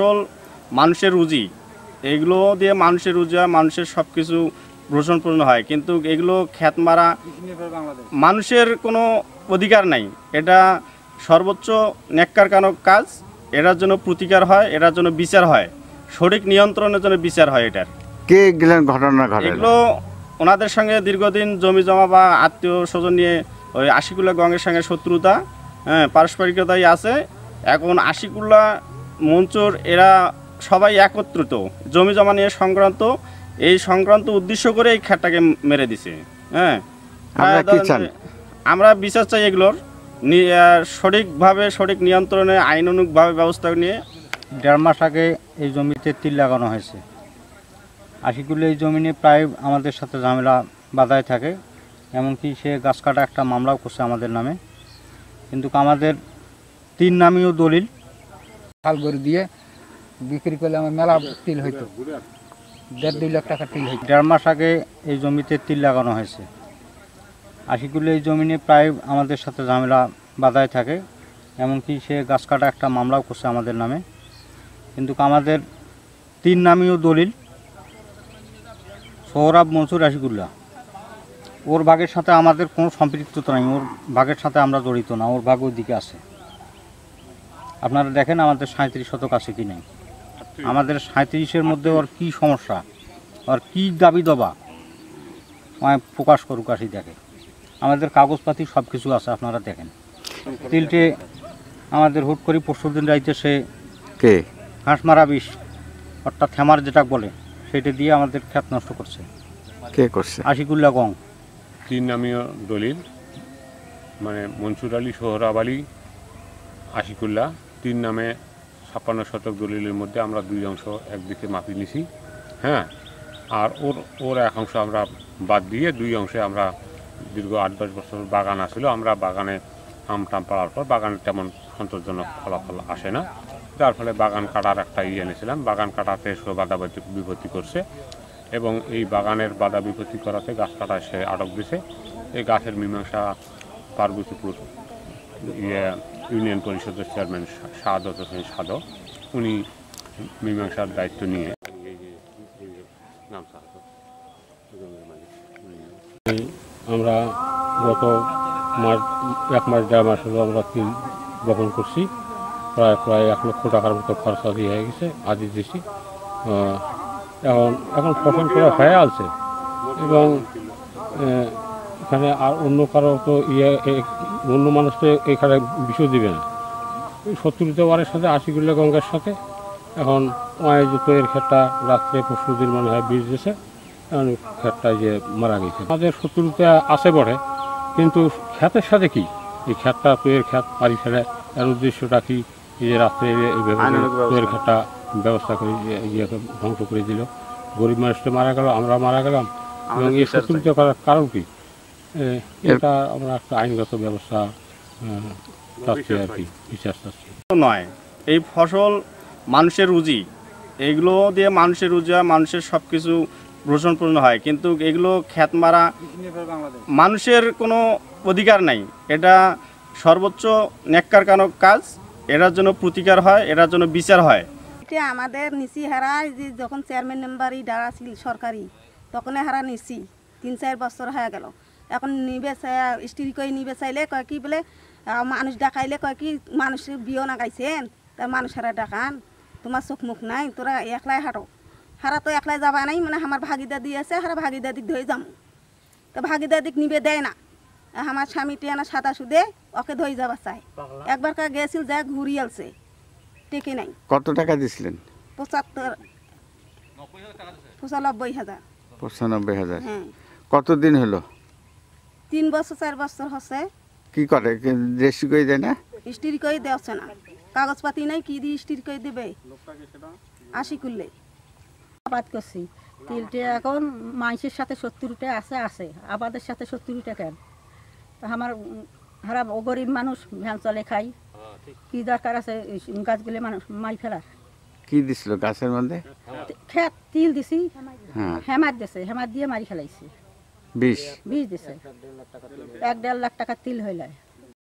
ফসল মানুষের রুজি, এগুলো দিয়ে মানুষের রুজি হয়, মানুষের সব কিছু গ্রহণপূর্ণ হয়, কিন্তু এগুলো খ্যাত মারা মানুষের কোনো অধিকার নাই। এটা সর্বোচ্চ ন্যাক্কারজনক কাজ। এটার জন্য প্রতিকার হয়, এটার জন্য বিচার হয়, সঠিক নিয়ন্ত্রণের জন্য বিচার হয়। এটার কে গেলেন ঘটনা ঘটে? এগুলো ওনাদের সঙ্গে দীর্ঘদিন জমি জমা বা আত্মীয় স্বজন নিয়ে ওই আশিকুল্লাহ গঙ্গের সঙ্গে শত্রুতা, পারস্পরিকতাই আছে। এখন আশিকুল্লাহ, মনসুর এরা সবাই একত্রিত জমি জমা নিয়ে সংক্রান্ত, এই সংক্রান্ত উদ্দেশ্য করে এই খ্যাটটাকে মেরে দিছে। আমরা বিচার চাই এগুলোর সঠিকভাবে, সঠিক নিয়ন্ত্রণে আইনানুগভাবে ব্যবস্থা নিয়ে। 1.5 মাস আগে এই জমিতে তিল লাগানো হয়েছে। আশিকুল্লাহ এই জমিনে প্রায় আমাদের সাথে ঝামেলা বাধায় থাকে, এমনকি সে গাছ কাটা একটা মামলাও করছে আমাদের নামে। কিন্তু আমাদের 3 নামীয় দলিল খাল গরু দিয়ে বিক্রি করলে আমার মেলা তিল হইতো, 1.5-2 লাখ টাকা তিল হইতো। 1.5 মাস আগে এই জমিতে তিল লাগানো হয়েছে। আশিকুল্লাহ এই জমিনে প্রায় আমাদের সাথে ঝামেলা বাধায় থাকে, এমনকি সে গাছ কাটা একটা মামলাও করছে আমাদের নামে। কিন্তু আমাদের 3 নামীয় দলিল সোহরাব, মনসুর, আশিকুল্লাহ, ওর ভাগের সাথে আমাদের কোনো সম্পৃক্ততা নাই। ওর ভাগের সাথে আমরা জড়িত না, ওর ভাগ ওই দিকে আছে। আপনারা দেখেন আমাদের 37 শতক আছে কি নাই। আমাদের 37-এর মধ্যে ওর কী সমস্যা, ওর কী দাবি দবা প্রকাশ করুক, আসি দেখে। আমাদের কাগজপাতি সব কিছু আছে, আপনারা দেখেন। তিলটে আমাদের হুট করি পরশুদিন রাইতে সে কে হাঁস মারা বিষ, অর্থাৎ থ্যামার যেটা বলে, সেটা দিয়ে আমাদের ক্ষেত নষ্ট করছে। কে করছে? আশিকুল্লাহ গং। 3 নামীয় দলিল, মানে মনসুর আলী, সোহরাব আলী, আশিকুল্লাহ, 3 নামে 56 শতক দলিলের মধ্যে আমরা 2 অংশ একদিকে মাপি নিছি। হ্যাঁ, আর ওর এক অংশ আমরা বাদ দিয়ে 2 অংশে আমরা দীর্ঘ 8-10 বছর বাগান আসলো। আমরা বাগানে আম টাম পাড়ার পর বাগানে তেমন সন্তোষজনক ফলাফল আসে না, যার ফলে বাগান কাটার একটা এনেছিলাম। বাগান কাটাতে সে বাধা বিপত্তি করছে এবং এই বাগানের বাধা বিপত্তি করাতে গাছ কাটায় সে আটক দিছে। এই গাছের মীমাংসা পার্বতীপুর ইউনিয়ন পরিষদের চেয়ারম্যান শাহাদত হোসেন সাদো, উনি মীমাংসার দায়িত্ব নিয়ে আমরা গত 1 মাস 1.5 মাস হলো আমরা তিল বপন করছি। প্রায় 1 লক্ষ টাকার মতো খরচা দিয়ে হয়ে গেছে, আদি দিছি। এখন ফসল করা হয়ে আছে এবং এখানে আর অন্য কারো তো অন্য মানুষ তো এখানে বিষয় দিবে না। 70 ওয়ারের সাথে আশিকুল্লাহ গঙ্গার সাথে এখন তো এর ক্ষেতটা রাত্রে পরশুদিন মনে হয় বীজ দিয়েছে, এখন ক্ষেতটা যে মারা গেছে। আমাদের 70 আছে বটে, কিন্তু ক্ষেতের সাথে কি এই ক্ষেতটা তৈরির ক্ষেত পারি ফেলে, এর উদ্দেশ্যটা কি? এই যে রাত্রে এইভাবে তৈরির ক্ষেতটা ব্যবস্থা করে ধ্বংস করে দিল, গরিব মানুষটা মারা গেল, আমরা মারা গেলাম। এবং এই 70 করার কারণ কি? এটা আমরা একটা আইনগত ব্যবস্থা চাচ্ছি আর কি, বিচার চাচ্ছি। নয়, এই ফসল মানুষের রুজি, এগুলো দিয়ে মানুষের রুজি হয়, মানুষের সব কিছু গ্রহণপূর্ণ হয়, কিন্তু এগুলো খ্যাত মারা মানুষের কোনো অধিকার নাই। এটা সর্বোচ্চ ন্যাক্কারজনক কাজ। এটার জন্য প্রতিকার হয়, এটার জন্য বিচার হয়। আমাদের নিচি হারা যে যখন চেয়ারম্যান মেম্বারই ডারা ছিল সরকারি, তখন হারা নিচি 3-4 বছর হয়ে গেল। এখন নিবে স্ত্রী কই নিবে চাইলে কয় কি বলে মানুষ ডাকাইলে কয় কি মানুষের বিয়ে না গাইছেন, তার মানুষ হারা ডাকান, তোমার চোখ মুখ নাই, তোরা একলাই হাঁটো। হারা তো একলাই যাবা নাই, মানে আমার ভাগিদার দিয়েছে, হারা ভাগিদার দিক ধরে যাবো, তো ভাগিদার দিক নিবে দেয় না। আমার স্বামী টিয়ানা সাদা সুদে ওকে ধরে যাবা চাই। একবার গেছিল, যা ঘুরি আলছে, টেকে নাই। কত টাকা দিছিলেন? 95,000। 95,000। হ্যাঁ। কতদিন হলো? 3 বছর 4 বছর হচ্ছে। কি করে, রেজিস্ট্রি করে দেয় না? স্ত্রী করে দেওয়াচ্ছে না, কাগজপাতি নাই, কি দিয়ে স্ত্রী করে দেবে? আশিকুল্লাহ আবাদ করছি তিলটে, এখন মানুষের সাথে 70টা আছে, আবাদের সাথে 70টা কেন? আমার হারা গরিব মানুষ, ভ্যান চলে খাই, কি দরকার আছে গাছগুলো মানুষ মাই ফেলার? কি দিছিল গাছের মধ্যে? ক্ষেত তিল দিছি, হেমাত দিছে, হেমাত দিয়ে মারি ফেলাইছি। বিষ দিছে, 1-1.5 লাখ টাকা তিল হইলে।